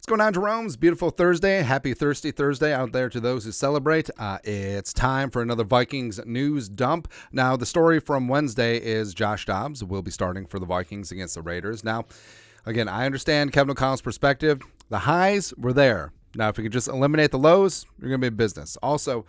What's going on, Jerome's beautiful Thursday? Happy Thirsty Thursday out there to those who celebrate. It's time for another Vikings news dump. Now, the story from Wednesday is Josh Dobbs will be starting for the Vikings against the Raiders. Now, again, I understand Kevin O'Connell's perspective. The highs were there. Now, if we could just eliminate the lows, you're going to be in business. Also,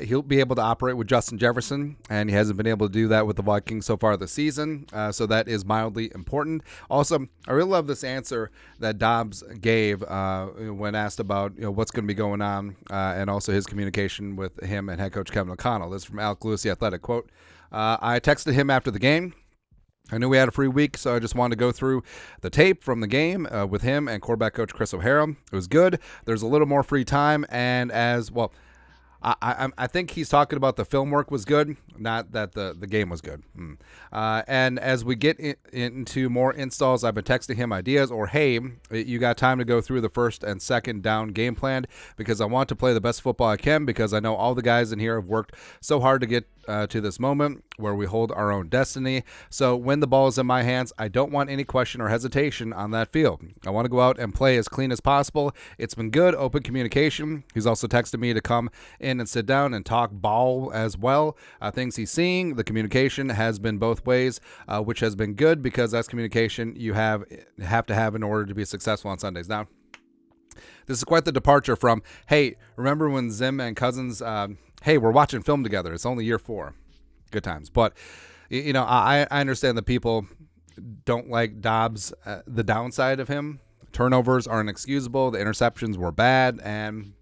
he'll be able to operate with Justin Jefferson, and he hasn't been able to do that with the Vikings so far this season, so that is mildly important. Also, I really love this answer that Dobbs gave when asked about what's going to be going on, and also his communication with him and head coach Kevin O'Connell. This is from Alec Lewis, The Athletic. Quote, I texted him after the game. I knew we had a free week, so I just wanted to go through the tape from the game with him and quarterback coach Chris O'Hara. It was good. There's a little more free time, and as well, I think he's talking about the film work was good, not that the game was good. And as we get into more installs, I've been texting him ideas or, hey, you got time to go through the first and second down game plan because I want to play the best football I can because I know all the guys in here have worked so hard to get to this moment where we hold our own destiny. So when the ball is in my hands, I don't want any question or hesitation on that field. I want to go out and play as clean as possible. It's been good, open communication. He's also texted me to come in and sit down and talk ball as well. Things he's seeing, the communication has been both ways, which has been good because that's communication you have to have in order to be successful on Sundays. Now, this is quite the departure from, hey, remember when Zim and Cousins, hey, we're watching film together. It's only year 4. Good times. But, I understand that people don't like Dobbs. The downside of him, turnovers are inexcusable. The interceptions were bad. And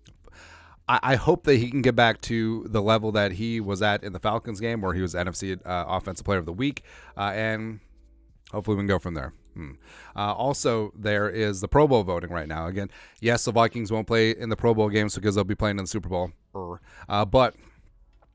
I hope that he can get back to the level that he was at in the Falcons game where he was NFC Offensive Player of the Week. And hopefully we can go from there. Also, there is the Pro Bowl voting right now. Again, yes, the Vikings won't play in the Pro Bowl games because they'll be playing in the Super Bowl. But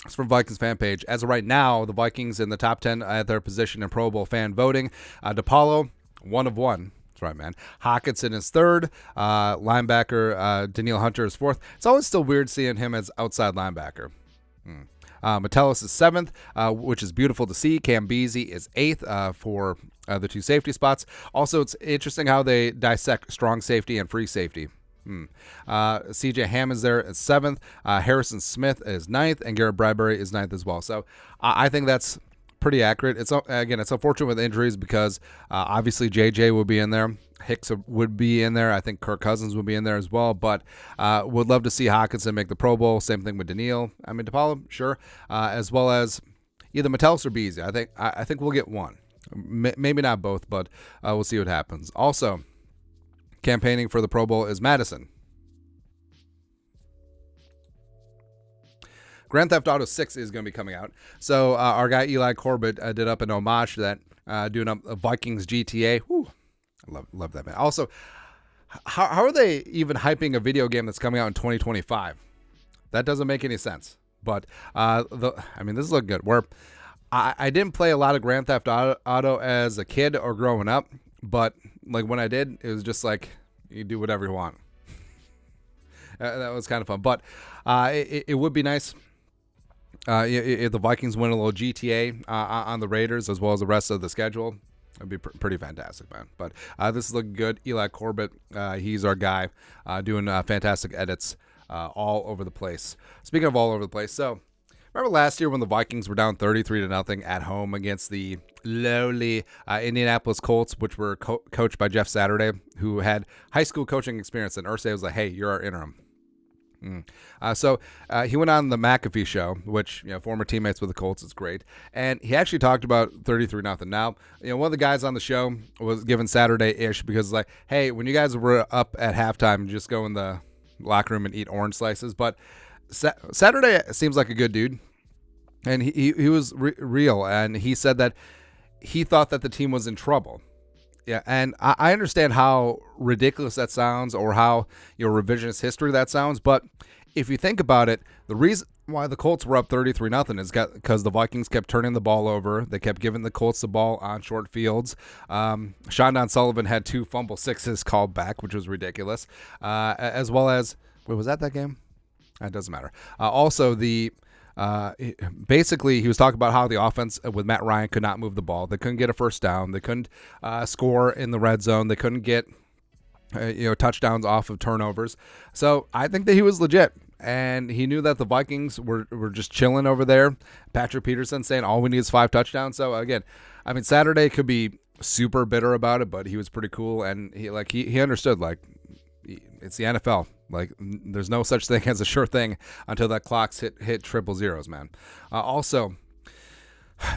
it's from Vikings fan page. As of right now, the Vikings in the top 10 at their position in Pro Bowl fan voting. DePaulo, 1 of 1. That's right, man. Hockenson is 3rd. Linebacker Danielle Hunter is 4th. It's always still weird seeing him as outside linebacker. Metellus is 7th, which is beautiful to see. Cam Beasley is 8th for the 2 safety spots. Also, it's interesting how they dissect strong safety and free safety. CJ Ham is there at 7th. Harrison Smith is 9th, and Garrett Bradbury is 9th as well. So I think that's pretty accurate. It's unfortunate with injuries because obviously JJ will be in there. Hicks would be in there. I think Kirk Cousins would be in there as well. But would love to see Hockenson make the Pro Bowl. Same thing with Danielle. I mean, DePaulo, sure. As well as either Metellus or Beasley. I think we'll get one. Maybe not both, but we'll see what happens. Also, campaigning for the Pro Bowl is Madison. Grand Theft Auto 6 is going to be coming out. So our guy Eli Corbett did up an homage to that, doing a Vikings GTA. Whew. I love that, man. Also, how are they even hyping a video game that's coming out in 2025? That doesn't make any sense. But, this is looking good. Where I didn't play a lot of Grand Theft Auto as a kid or growing up. But, like, when I did, it was just like, you do whatever you want. That was kind of fun. But it would be nice if the Vikings win a little GTA on the Raiders as well as the rest of the schedule. It'd be pretty fantastic, man. But this is looking good. Eli Corbett, he's our guy, doing fantastic edits all over the place. Speaking of all over the place, so remember last year when the Vikings were down 33-0 at home against the lowly Indianapolis Colts, which were coached by Jeff Saturday, who had high school coaching experience, and Irsay was like, hey, you're our interim. So he went on the McAfee show, which, former teammates with the Colts is great. And he actually talked about 33-0. Now, one of the guys on the show was given Saturday-ish because it's like, hey, when you guys were up at halftime, just go in the locker room and eat orange slices. But Saturday seems like a good dude. And he was real. And he said that he thought that the team was in trouble. Yeah, and I understand how ridiculous that sounds or how revisionist history that sounds, but if you think about it, the reason why the Colts were up 33-0 is because the Vikings kept turning the ball over. They kept giving the Colts the ball on short fields. Shondon Sullivan had 2 fumble sixes called back, which was ridiculous, as well as, was that game? It doesn't matter. Also, basically, he was talking about how the offense with Matt Ryan could not move the ball. They couldn't get a first down. They couldn't score in the red zone. They couldn't get touchdowns off of turnovers. So I think that he was legit. And he knew that the Vikings were just chilling over there. Patrick Peterson saying all we need is 5 touchdowns. So again, I mean, Saturday could be super bitter about it, but he was pretty cool. And he understood, like, it's the NFL. Like, there's no such thing as a sure thing until that clock's hit triple zeros, man. Also,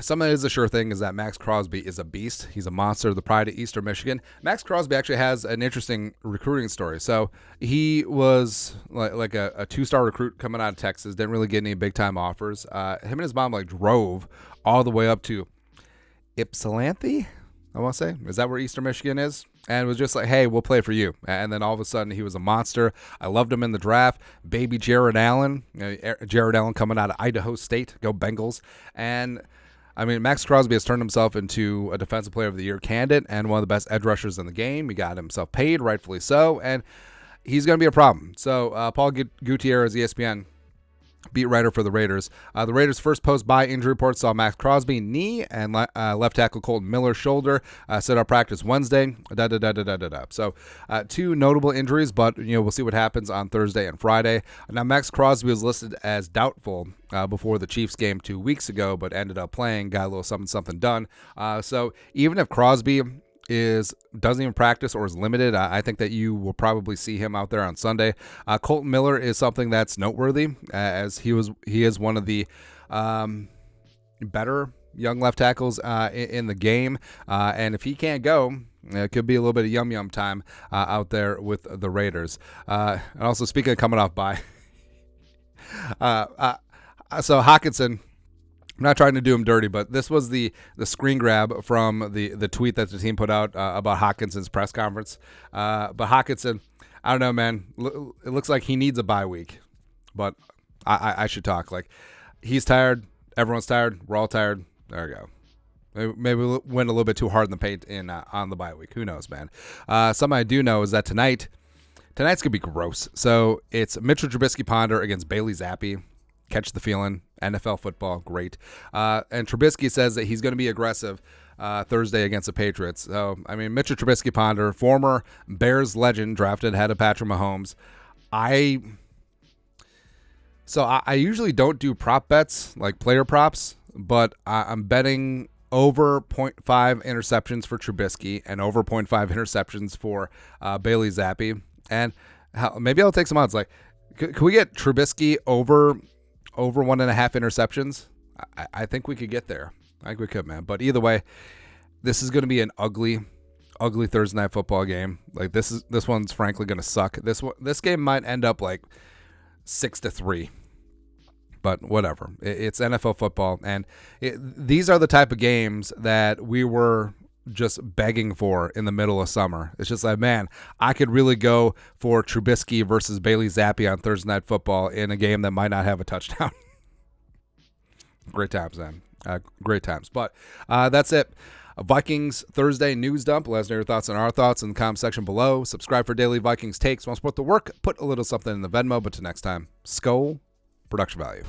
something that is a sure thing is that Max Crosby is a beast. He's a monster, the pride of Eastern Michigan. Max Crosby actually has an interesting recruiting story. So he was like a 2-star recruit coming out of Texas, didn't really get any big-time offers. Him and his mom drove all the way up to Ypsilanti, I want to say. Is that where Eastern Michigan is? And was just like, hey, we'll play for you. And then all of a sudden, he was a monster. I loved him in the draft. Baby Jared Allen. Jared Allen coming out of Idaho State. Go Bengals. And, I mean, Max Crosby has turned himself into a Defensive Player of the Year candidate and one of the best edge rushers in the game. He got himself paid, rightfully so. And he's going to be a problem. So, Paul Gutierrez, ESPN beat writer for the Raiders. The Raiders' first post-bye injury report saw Max Crosby knee and left tackle Colton Miller shoulder. Set out practice Wednesday. So 2 notable injuries, but we'll see what happens on Thursday and Friday. Now Max Crosby was listed as doubtful before the Chiefs game 2 weeks ago, but ended up playing, got a little something done. So even if Crosby doesn't even practice or is limited, I think that you will probably see him out there on Sunday. Colton Miller is something that's noteworthy, as he is one of the better young left tackles in the game, and if he can't go, it could be a little bit of yum time out there with the Raiders. And also, speaking of coming off bye, so Hockenson, I'm not trying to do him dirty, but this was the screen grab from the tweet that the team put out about Hawkinson's press conference. But Hockenson, I don't know, man. It looks like he needs a bye week. But I should talk. Like, he's tired. Everyone's tired. We're all tired. There we go. Maybe we went a little bit too hard in the paint on the bye week. Who knows, man? Something I do know is that tonight's going to be gross. So it's Mitchell Trubisky-Ponder against Bailey Zappi. Catch the feeling. NFL football, great. And Trubisky says that he's going to be aggressive Thursday against the Patriots. So, I mean, Mitchell Trubisky-Ponder, former Bears legend, drafted ahead of Patrick Mahomes. I usually don't do prop bets, like player props, but I'm betting over 0.5 interceptions for Trubisky and over 0.5 interceptions for Bailey Zappi. And maybe I'll take some odds. Like, could we get Trubisky over 1.5 interceptions? I think we could get there. I think we could, man. But either way, this is going to be an ugly Thursday night football game. Like, this one's frankly going to suck. This game might end up like 6-3. But whatever. It's NFL football, and these are the type of games that we were just begging for in the middle of summer. It's just like, man, I could really go for Trubisky versus Bailey Zappi on Thursday Night Football in a game that might not have a touchdown. Great times, man. Great times. But that's it. Vikings Thursday news dump. Let us know your thoughts on our thoughts in the comment section below. Subscribe for daily Vikings takes. Want to support the work? Put a little something in the Venmo. But till next time, Skol, production value.